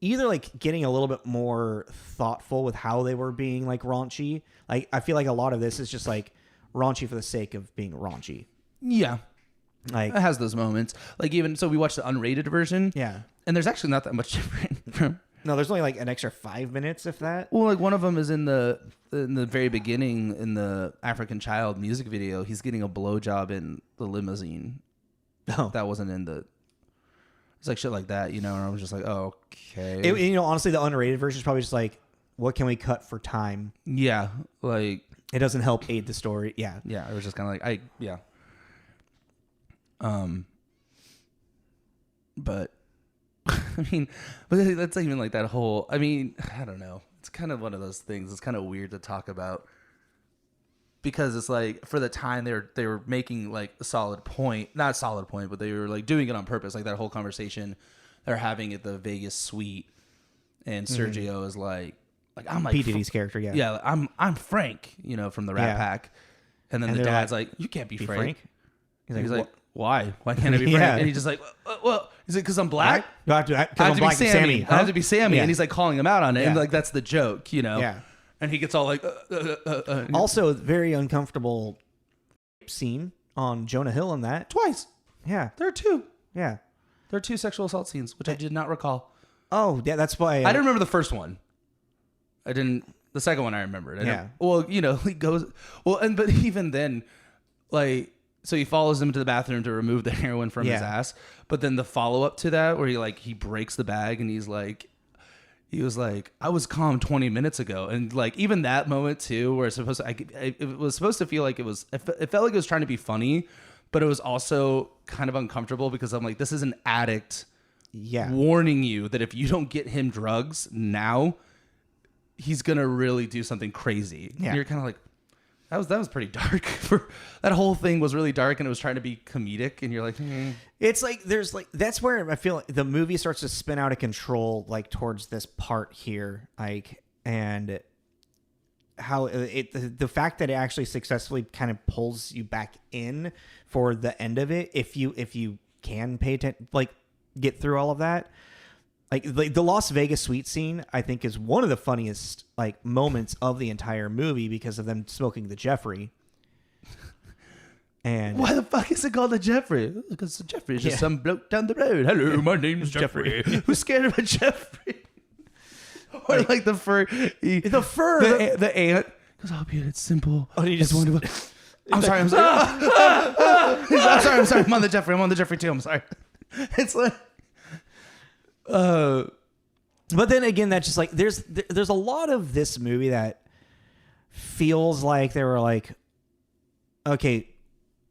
either like getting a little bit more thoughtful with how they were being like raunchy. Like I feel like a lot of this is just like raunchy for the sake of being raunchy. Yeah. Like it has those moments. Like even so we watched the unrated version. Yeah. And there's actually not that much different from... No, there's only like an extra 5 minutes, if that. Well, like one of them is in the very beginning in the African Child music video. He's getting a blowjob in the limousine. Oh, that wasn't in the. It's like shit like that, you know. And I was just like, oh, okay. You know, honestly, the unrated version is probably just like, what can we cut for time? Yeah, like it doesn't help aid the story. Yeah, yeah. It was just kind of like but. I mean, but that's even like that whole, I mean, I don't know. It's kind of one of those things. It's kind of weird to talk about because it's like for the time they were making like a solid point, not a solid point, but they were like doing it on purpose. Like that whole conversation they're having at the Vegas suite, and Sergio is like I'm like P. Diddy's character, yeah, I'm Frank, you know, from the Rat Pack, and then the dad's like, you can't be Frank. He's like, why? Why can't I be Frank? And he's just like, well, is it because I'm black? You have to be Sammy. I have to be Sammy. Yeah. And he's like calling him out on it. Yeah. And like, that's the joke, you know? Yeah. And he gets all like, Also, very uncomfortable scene on Jonah Hill in that. Twice. Yeah. There are two. Yeah. There are two sexual assault scenes, which I did not recall. Oh, yeah, that's why. I didn't remember the first one. The second one I remembered. Well, you know, he goes, but even then, like, so he follows him to the bathroom to remove the heroin from his ass. But then the follow up to that, where he breaks the bag and he was like, I was calm 20 minutes ago. And like, even that moment too, where it was supposed to feel like it felt like it was trying to be funny, but it was also kind of uncomfortable because I'm like, this is an addict warning you that if you don't get him drugs now, he's going to really do something crazy. Yeah. And you're kind of like, that was pretty dark. That whole thing was really dark, and it was trying to be comedic. And you're like, It's like there's like that's where I feel like the movie starts to spin out of control, like towards this part here, like, and the fact that it actually successfully kind of pulls you back in for the end of it, if you can pay attention, like get through all of that. Like the Las Vegas suite scene, I think is one of the funniest like moments of the entire movie because of them smoking the Jeffrey. And why the fuck is it called the Jeffrey? Because Jeffrey is just some bloke down the road. Hello, my name's Jeffrey. Who's scared of a Jeffrey? Or like the fur, the ant. Because I'll be it's simple. Oh, you just want to. I'm sorry. I'm sorry. I'm on the Jeffrey. I'm on the Jeffrey too. I'm sorry. It's like. But then again, that's just like there's a lot of this movie that feels like they were like, okay,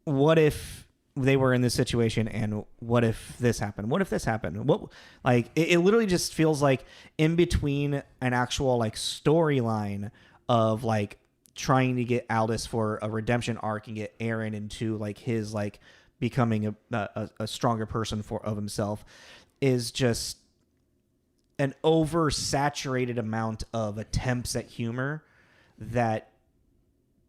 what if they were in this situation and what if this happened? What if this happened? What like it literally just feels like in between an actual like storyline of like trying to get Aldous for a redemption arc and get Aaron into like his like becoming a stronger person of himself is just an oversaturated amount of attempts at humor that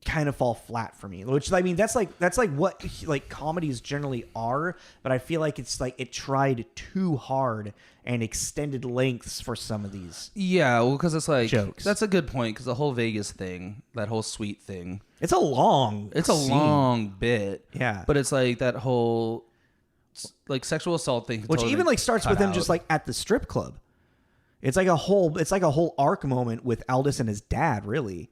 kind of fall flat for me, which I mean that's like what like comedies generally are, but I feel like it's like it tried too hard and extended lengths for some of these. Yeah, well, because it's like jokes. That's a good point because the whole Vegas thing, that whole suite thing, it's a long bit. Yeah, but it's like that whole like sexual assault thing, which even like starts with them just like at the strip club. It's like a whole arc moment with Aldous and his dad, really.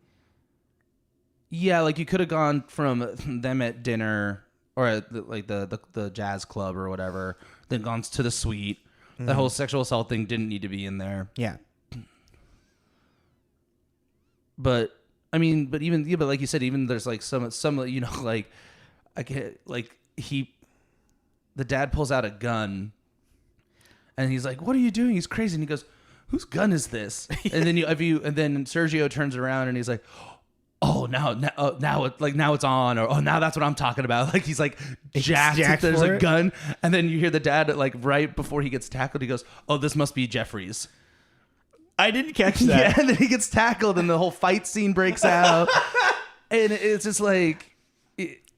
Yeah, like you could have gone from them at dinner or at the jazz club or whatever, then gone to the suite. That whole sexual assault thing didn't need to be in there. Yeah. But I mean, but like you said, even there's like some you know like I can't like the dad pulls out a gun and he's like, "What are you doing?" He's crazy, and he goes, "Whose gun is this?" And then and then Sergio turns around and he's like, "Oh, now it's on," or "Oh, now that's what I'm talking about." Like he's like jacked there's a gun, and then you hear the dad like right before he gets tackled, he goes, "Oh, this must be Jeffrey's." I didn't catch that. Yeah, and then he gets tackled, and the whole fight scene breaks out, and it's just like.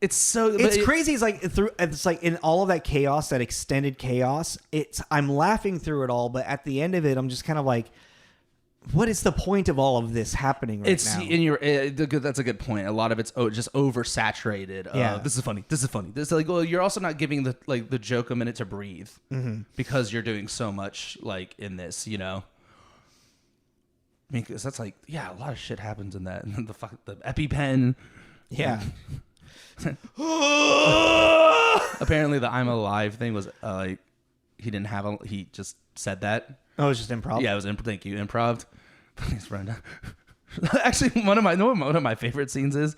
It's so crazy. It's like in all of that chaos, that extended chaos. I'm laughing through it all, but at the end of it, I'm just kind of like, what is the point of all of this happening right now? That's a good point. A lot of it's just oversaturated. Yeah, this is funny. This is funny. This is like, well, you're also not giving the joke a minute to breathe because you're doing so much like in this, you know. I mean, because that's like, yeah, a lot of shit happens in that, and then the EpiPen, yeah. Apparently the "I'm alive" thing was like he just said that. Oh, it was just improv. Yeah, it was thank you, improv. Please run. Actually, one of my favorite scenes is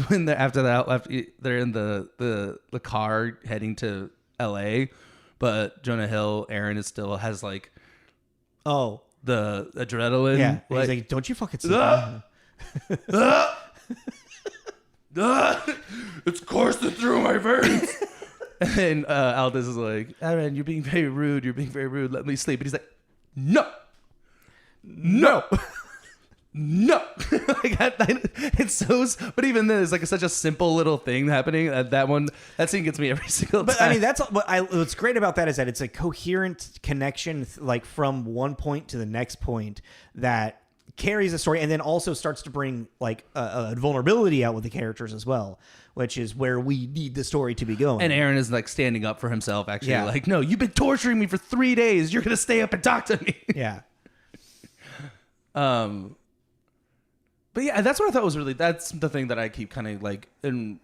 when they're after they're in the car heading to L.A., but Jonah Hill, Aaron has like the adrenaline. Yeah, he's like, "Don't you fucking see it's coursing through my veins." And Aldous is like, "Aaron, you're being very rude. Let me sleep." And he's like, No. Like it's so. But even then, it's like such a simple little thing happening. That scene gets me every single time. But I mean, what's great about that is that it's a coherent connection, like from one point to the next point that carries the story, and then also starts to bring like a vulnerability out with the characters as well, which is where we need the story to be going. And Aaron is like standing up for himself, actually, like, "No, you've been torturing me for 3 days. You're gonna stay up and talk to me." Yeah. But yeah, that's what I thought was that's the thing that I keep kind of like, and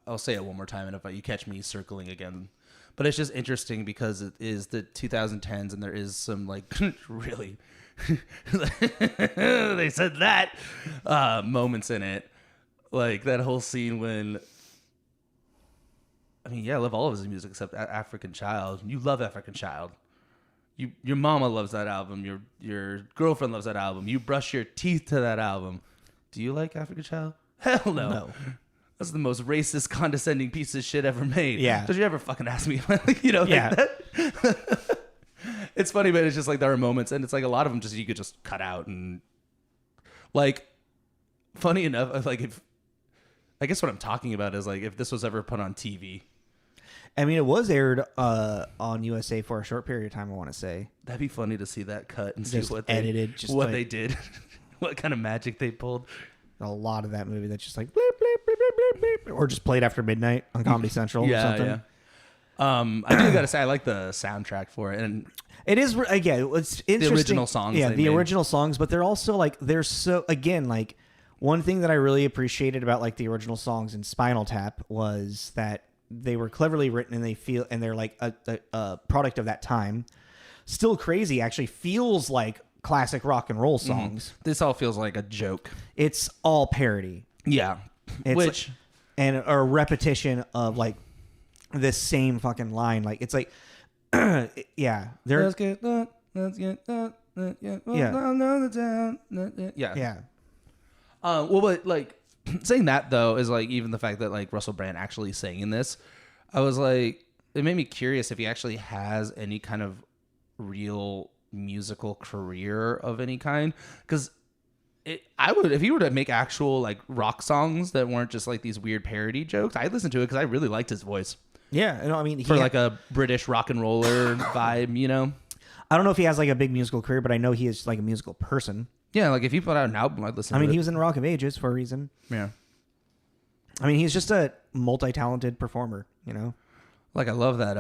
I'll say it one more time, and if you catch me circling again. But it's just interesting because it is the 2010s, and there is some like really. They said that moments in it, like that whole scene when I love all of his music except African Child. You love African Child. Your mama loves that album. Your girlfriend loves that album. You brush your teeth to that album. Do you like African Child? Hell no. No. That's the most racist, condescending piece of shit ever made. Yeah. Don't you ever fucking ask me? Like that? It's funny, but it's just like there are moments, and it's like a lot of them just you could just cut out, and like funny enough, like if I guess what I'm talking about is like if this was ever put on TV. I mean, it was aired on USA for a short period of time, I want to say. That'd be funny to see that cut and Just see what edited, they, just what like- they did, what kind of magic they pulled. A lot of that movie that's just like bleep, bleep, bleep, bleep, bleep, bleep, or just played after midnight on Comedy Central or something. Yeah. I do gotta say I like the soundtrack for it, and It is, again, it's interesting. the original songs. Yeah, they the made. original songs, but they're also like, they're so, again, like, one thing that I really appreciated about like the original songs in Spinal Tap was that they were cleverly written and they're like a product of that time. Still Crazy actually feels like classic rock and roll songs. This all feels like a joke. It's all parody. Yeah, It's and a repetition of like this same fucking line. Like it's like, yeah, they're let's get that. yeah. Well, but like saying that though is like even the fact that like Russell Brand actually sang in this, I was like, it made me curious if he actually has any kind of real musical career of any kind, because I would, if he were to make actual like rock songs that weren't just like these weird parody jokes, I'd listen to it because I really liked his voice Yeah, no, I mean, for like a British rock and roller vibe, you know? I don't know if he has like a big musical career, but I know he is like a musical person. Yeah, like if he put out an album, I'd listen. I mean, to he it. was in Rock of Ages for a reason. Yeah, I mean, he's just a multi-talented performer, you know? like I love that.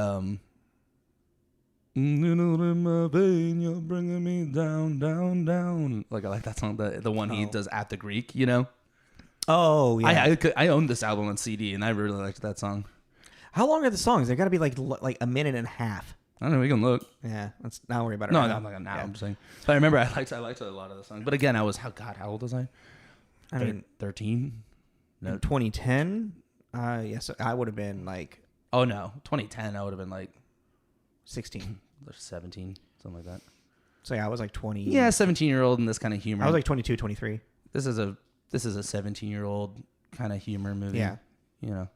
You know, in my vein, you're bringing me down, down, down. Like I like that song, the one he does at the Greek, you know. Oh, yeah. I owned this album on CD, and I really liked that song. How long are the songs? They got to be like a minute and a half. I don't know. We can look. Yeah, let's not worry about it. No, right no, now. I'm not now. Yeah. I'm just saying. But I remember I liked a lot of the songs. But again, I was how old was I? I mean, 13. No. in 2010, yes, I would have been like Oh no, 2010. I would have been like 16. 17, something like that. So yeah, I was like 20. Yeah, 17-year-old in this kind of humor. I was like 22, 23. This is a 17-year-old kind of humor movie. Yeah. You know.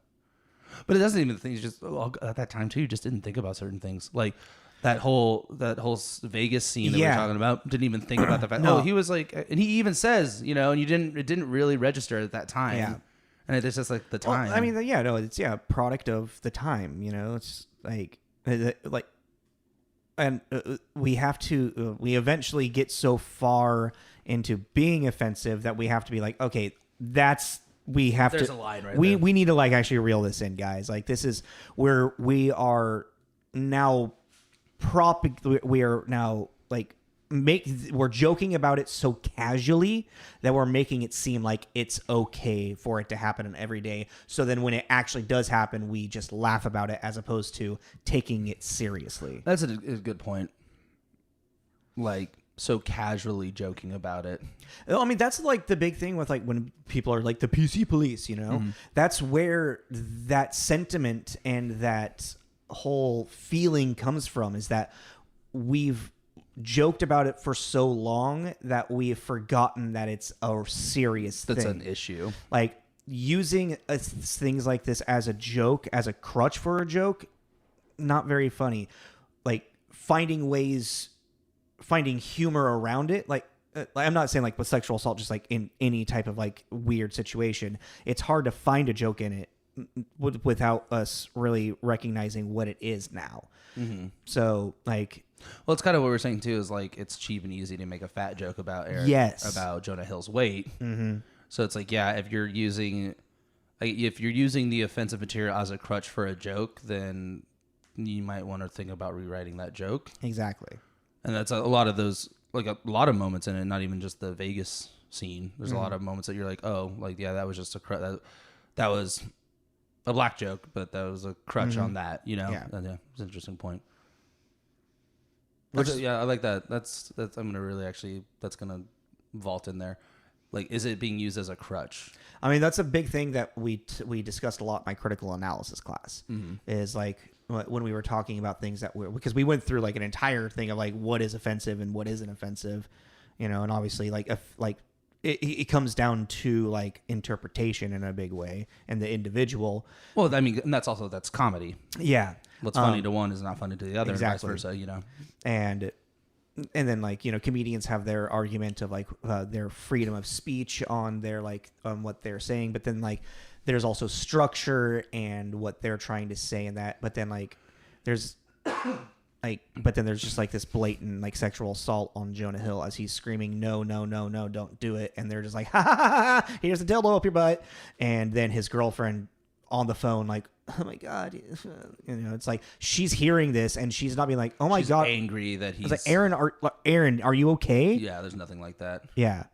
But it doesn't even think just at that time too. You just didn't think about certain things like that whole Vegas scene that Yeah. we're talking about. Didn't even think about the fact. No. Oh, he was like, and he even says, you know, and it didn't really register at that time. Yeah. And it's just like the time. Well, I mean, yeah, no, it's a product of the time. You know, it's like, and we have to. We eventually get so far into being offensive that we have to be like, okay, we have There's to. a line right we there. we need to like actually reel this in, guys. Like this is where we are now. We are now like we're joking about it so casually that we're making it seem like it's okay for it to happen every day. So then when it actually does happen, we just laugh about it as opposed to taking it seriously. That's a good point. Like so casually joking about it. I mean, that's like the big thing with like when people are like the PC police, you know, that's where that sentiment and that whole feeling comes from, is that we've joked about it for so long that we've forgotten that it's a serious That's thing. an issue. Like using things like this as a joke, as a crutch for a joke, not very funny. Like finding humor around it. Like I'm not saying like with sexual assault, just like in any type of like weird situation, it's hard to find a joke in it without us really recognizing what it is now. So like, Well, it's kind of what we're saying too. Is like it's cheap and easy to make a fat joke about about Jonah Hill's weight. So it's like, yeah, if you're using the offensive material as a crutch for a joke, then you might want to think about rewriting that joke. exactly. And that's a lot of those, like a lot of moments in it. Not even just the Vegas scene. There's a lot of moments that you're like, oh, like yeah, that was just a crutch. That was a black joke, but that was a crutch on that. You know, Yeah. It's an interesting point. Which- Yeah, I like that. That's I'm gonna really actually that's gonna vault in there. Like, is it being used as a crutch? I mean, that's a big thing that we discussed a lot in my critical analysis class. Is like when we were talking about things that because we went through like an entire thing of like what is offensive and what isn't offensive, you know, and obviously like it comes down to like interpretation in a big way and the individual. Well, I mean, and that's comedy. Yeah. What's funny to one is not funny to the other, exactly. and vice versa. You know. And and then like, comedians have their argument of like their freedom of speech on their like on what they're saying, but then like there's also structure and what they're trying to say in that, but then like there's but then there's just like this blatant like sexual assault on Jonah Hill as he's screaming, no, no, no, no, don't do it. And they're just like, ha ha ha, ha, here's the dildo up your butt. And then his girlfriend on the phone, like, oh my God. It's like she's hearing this and she's not being like, oh my She's God. angry that he's like, Aaron, are you okay? Yeah, there's nothing like that. Yeah.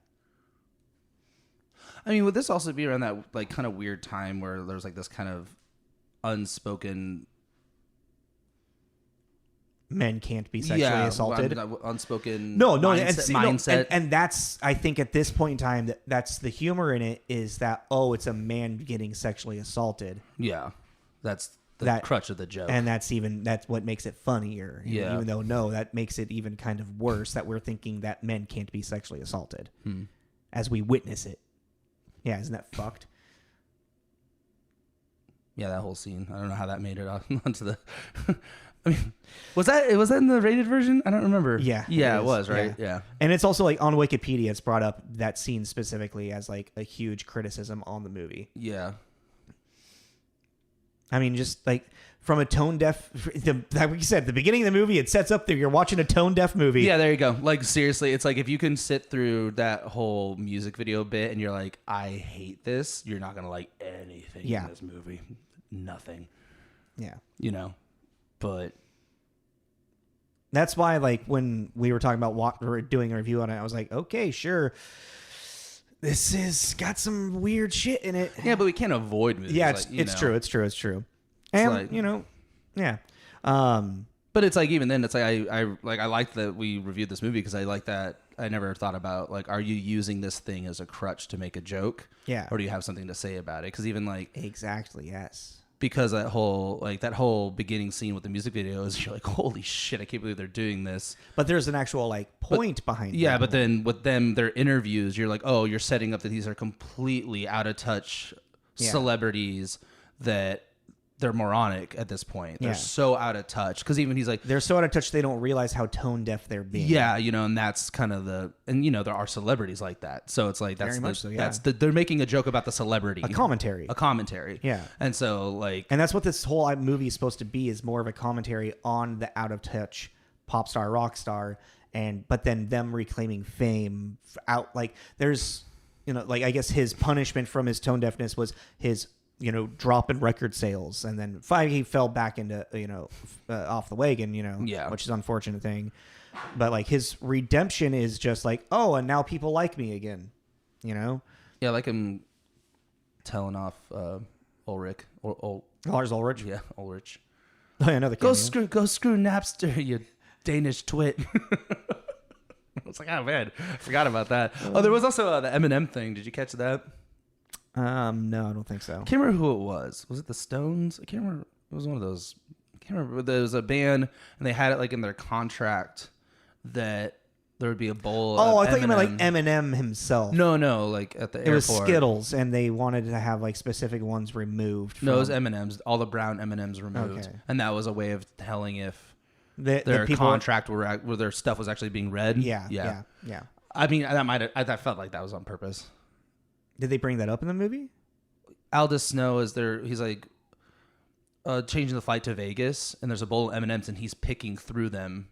I mean, would this also be around that like kind of weird time where there's like this kind of unspoken men can't be sexually assaulted. Unspoken mindset. And that's, I think at this point in time, that's the humor in it is that, it's a man getting sexually assaulted. Yeah. That's the crutch of the joke. And that's what makes it funnier. Yeah. Even though, that makes it even kind of worse that we're thinking that men can't be sexually assaulted as we witness it. Yeah. Isn't that fucked? Yeah. That whole scene. I don't know how that made it onto the... I mean, was that in the rated version? I don't remember. Yeah. It was, right? Yeah. And it's also like on Wikipedia, it's brought up that scene specifically as like a huge criticism on the movie. Yeah. I mean, just like from a tone deaf, like you said, the beginning of the movie, it sets up that you're watching a tone deaf movie. Yeah, there you go. Like seriously, it's like if you can sit through that whole music video bit and you're like, I hate this, you're not going to like anything in this movie. Nothing. Yeah. But that's why, like, when we were talking about what we were doing a review on it, I was like, okay, sure. This has got some weird shit in it. Yeah, but we can't avoid movies. Yeah, it's true. And, like, yeah. But it's like, even then, it's like, I like that we reviewed this movie because I like that I never thought about, like, are you using this thing as a crutch to make a joke? Yeah. Or do you have something to say about it? Because even, like... Exactly, yes. Because that whole beginning scene with the music video is, you're like, holy shit, I can't believe they're doing this. But there's an actual like point behind it. Yeah, but then with them, their interviews, you're like, oh, you're setting up that these are completely out of touch celebrities that they're moronic at this point. They're so out of touch. Because even he's like... They're so out of touch they don't realize how tone deaf they're being. Yeah, and that's kind of the... And, there are celebrities like that. So it's like, that's... Very much so, yeah. They're making a joke about the celebrity. A commentary. Yeah. And so, like... And that's what this whole movie is supposed to be, is more of a commentary on the out of touch pop star, rock star, but then them reclaiming fame out... Like, there's... like, I guess his punishment from his tone deafness was his... drop in record sales, and then he fell back into off the wagon, which is an unfortunate thing. But like his redemption is just like, and now people like me again, Yeah, I like him telling off Ulrich. Lars Ulrich. Yeah, Ulrich. Oh, yeah, another go screw Napster, you Danish twit. I was like, oh man, I forgot about that. There was also the Eminem thing. Did you catch that? No, I don't think so. I can't remember who it was. Was it the Stones? I can't remember. It was one of those. I can't remember. There was a band, and they had it like in their contract that there would be a bowl. Oh, I thought you meant like Eminem himself. No, like at the airport. It was Skittles, and they wanted to have like specific ones removed. No, it was M&Ms. All the brown M&Ms removed, and that was a way of telling if their contract where their stuff was actually being read. Yeah. I mean, that felt like that was on purpose. Did they bring that up in the movie? Aldous Snow is there. He's like changing the flight to Vegas, and there's a bowl of M&Ms, and he's picking through them.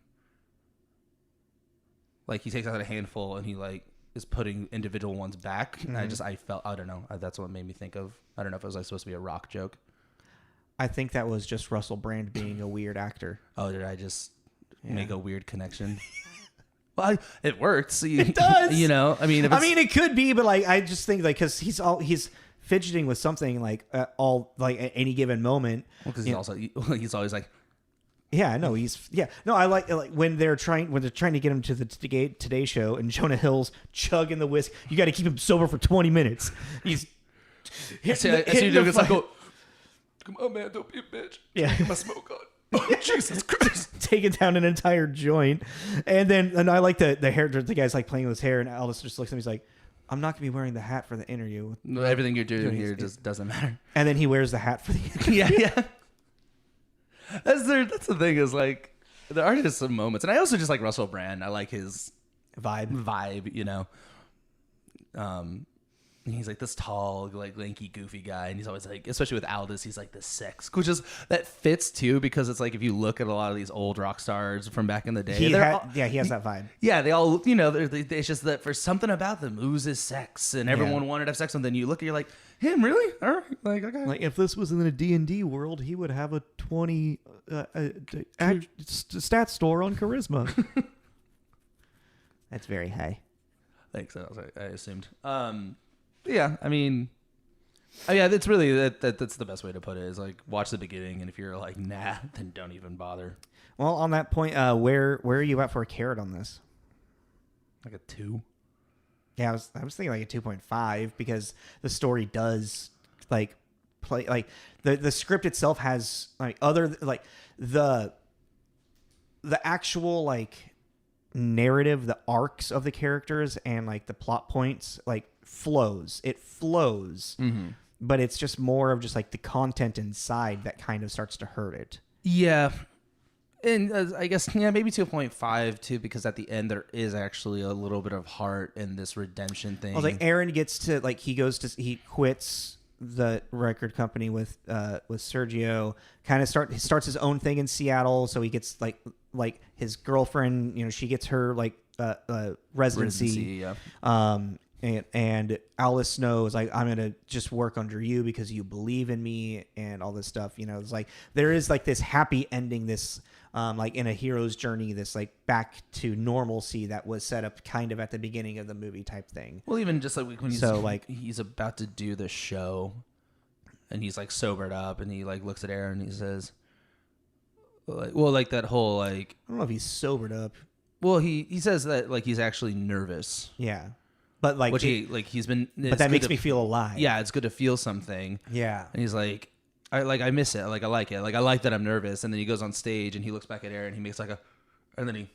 Like he takes out a handful, and he like is putting individual ones back. Mm-hmm. And I felt, I don't know. That's what made me think of. I don't know if it was like supposed to be a rock joke. I think that was just Russell Brand being a weird actor. Oh, did I just make a weird connection? Well, it works. It does. I mean, it could be, but like, I just think like, cause he's fidgeting with something like at any given moment. Well, because he's always like, yeah, no, I like when they're trying to get him to the Today Show, and Jonah Hill's chugging the whiskey. You got to keep him sober for 20 minutes. He's it's like, come on, man, don't be a bitch. Yeah, get my smoke on. Oh, Jesus Christ. Taking down an entire joint. And I like the hair, the guy's like playing with his hair, and Aldous just looks at him, he's like, I'm not gonna be wearing the hat for the interview. Everything you're doing here just doesn't matter. And then he wears the hat for the interview. Yeah. That's the thing, is like, there are just some moments, and I also just like Russell Brand. I like his vibe. You know. He's like this tall, like lanky, goofy guy, and he's always like, especially with Aldous, he's like this sex, which is that fits too because it's like if you look at a lot of these old rock stars from back in the day, he has that vibe. Yeah, they all, it's just that for something about them oozes sex, and everyone wanted to have sex with them. Then you look at you're like, him really? All right, like okay. Like if this was in a D&D world, he would have a 20 stat store on charisma. That's very high. Thanks, I assumed. Yeah, I mean, yeah, it's really that's the best way to put it. Is like watch the beginning, and if you're like nah, then don't even bother. Well, on that point, where are you at for a carrot on this? Like a 2. Yeah, I was thinking like a 2.5 because the story does like play like the script itself has like other like the actual like narrative, the arcs of the characters and like the plot points like flows. It flows, but it's just more of just like the content inside that kind of starts to hurt it. Yeah. And I guess, maybe 2.5 too, because at the end there is actually a little bit of heart in this redemption thing. I was like, Aaron gets to like he quits the record company with Sergio, kind of starts his own thing in Seattle. So he gets like his girlfriend, she gets her like residency. Yeah. And Alice knows like I'm gonna just work under you because you believe in me and all this stuff. It's like there is like this happy ending, this like in a hero's journey, this like back to normalcy that was set up kind of at the beginning of the movie type thing. Well, even just like when he's about to do the show, and he's like sobered up, and he like looks at Aaron and he says, like that whole like I don't know if he's sobered up. Well, he says that like he's actually nervous. Yeah. But like, he's been. But that makes me feel alive. Yeah, it's good to feel something. Yeah, and he's like, I miss it. Like I like it. Like I like that I'm nervous. And then he goes on stage and he looks back at Aaron. And he makes like and then he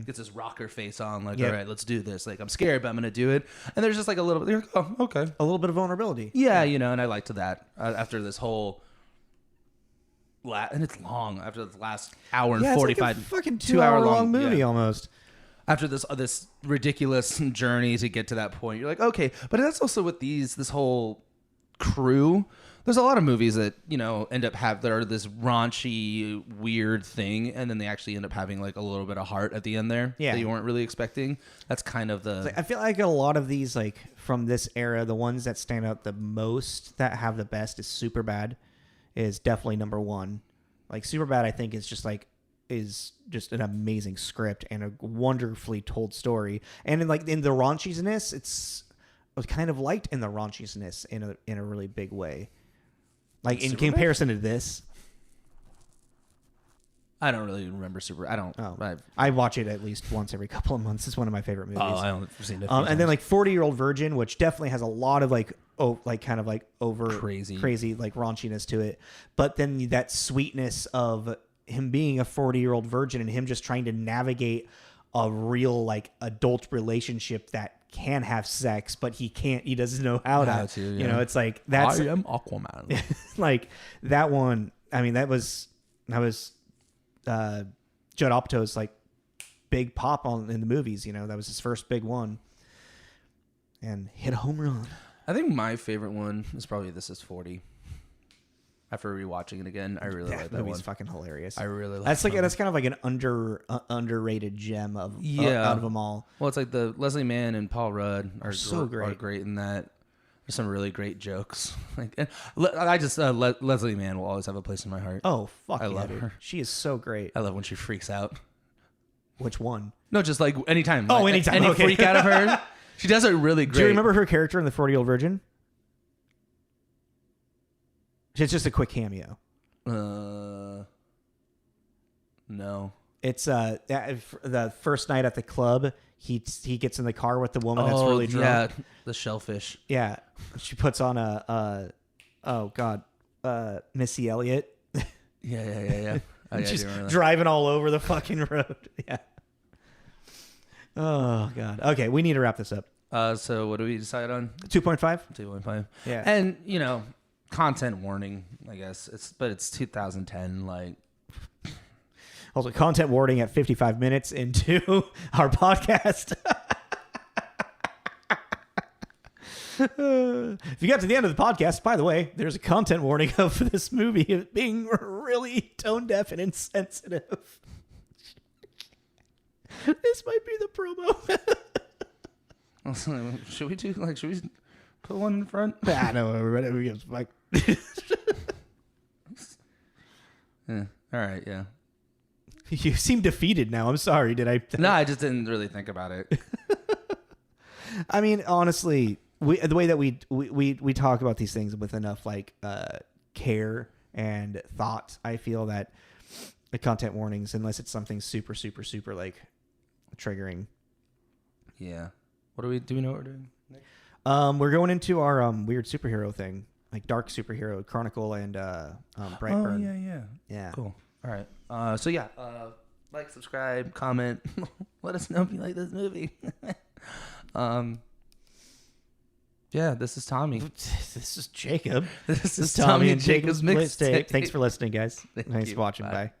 gets his rocker face on. Like, all right, let's do this. Like I'm scared, but I'm gonna do it. And there's just like a little. You're like, oh, okay, a little bit of vulnerability. Yeah, and I liked that after this whole. And it's long after the last hour and 45. Like a fucking 2 hour long movie almost. After this ridiculous journey to get to that point, you're like, okay. But that's also with this whole crew. There's a lot of movies that, end up that are this raunchy, weird thing. And then they actually end up having like a little bit of heart at the end there that you weren't really expecting. That's kind of the... I feel like a lot of these, like from this era, the ones that stand out the most, that have the best is Superbad is definitely number one. Like Superbad, I think is just an amazing script and a wonderfully told story. And in the raunchiness, I was kind of liked in the raunchiness in a really big way. Like in comparison to this, I don't really remember I don't. Oh, I watch it at least once every couple of months. It's one of my favorite movies. Oh, I only seen it. And then like 40-Year-Old Virgin, which definitely has a lot of like kind of like over crazy like raunchiness to it. But then that sweetness of him being a 40-year-old virgin and him just trying to navigate a real like adult relationship that can have sex, but he doesn't know how to. It's like that's... I am Aquaman. Like that one. I mean, that was Judd Apatow's like big pop in the movies. That was his first big one, and hit a home run. I think my favorite one is probably This Is 40. After rewatching it again, I really like that one. That movie's fucking hilarious. I really like that's kind of like an underrated gem out of them all. Well, it's like the Leslie Mann and Paul Rudd are so great. Are great in that. There's some really great jokes. Leslie Mann will always have a place in my heart. Oh fuck, I love her. She is so great. I love when she freaks out. Which one? No, just like anytime. Oh, anytime. Any freak out of her. She does it really great. Do you remember her character in The 40-Year-Old Virgin? It's just a quick cameo. No. It's the first night at the club. He gets in the car with the woman that's really drunk. Yeah, the shellfish. Yeah, she puts on Missy Elliott. Yeah. She's driving all over the fucking road. Yeah. Oh god. Okay, we need to wrap this up. So what do we decide on? 2.5. 2.5. Yeah. And content warning, I guess. It's 2010. Like, Also, content warning at 55 minutes into our podcast. If you got to the end of the podcast, by the way, there's a content warning of this movie being really tone deaf and insensitive. This might be the promo. Should we put one in front? I know everybody. Like, yeah. All right. Yeah. You seem defeated now. I'm sorry. Did I? No, I just didn't really think about it. I mean, honestly, the way that we talk about these things with enough like care and thought, I feel that the content warnings, unless it's something super, super, super like triggering. Yeah. Do we know what we're doing? Nick? We're going into our weird superhero thing, like dark superhero chronicle and Brightburn. Oh Yeah. Cool. All right. So yeah, like, subscribe, comment. Let us know if you like this movie. Yeah, this is Tommy. This is Jacob. This is Tommy and Jacob's mixtape. Thanks for listening, guys. Thank Thanks you. for watching. Bye. Bye.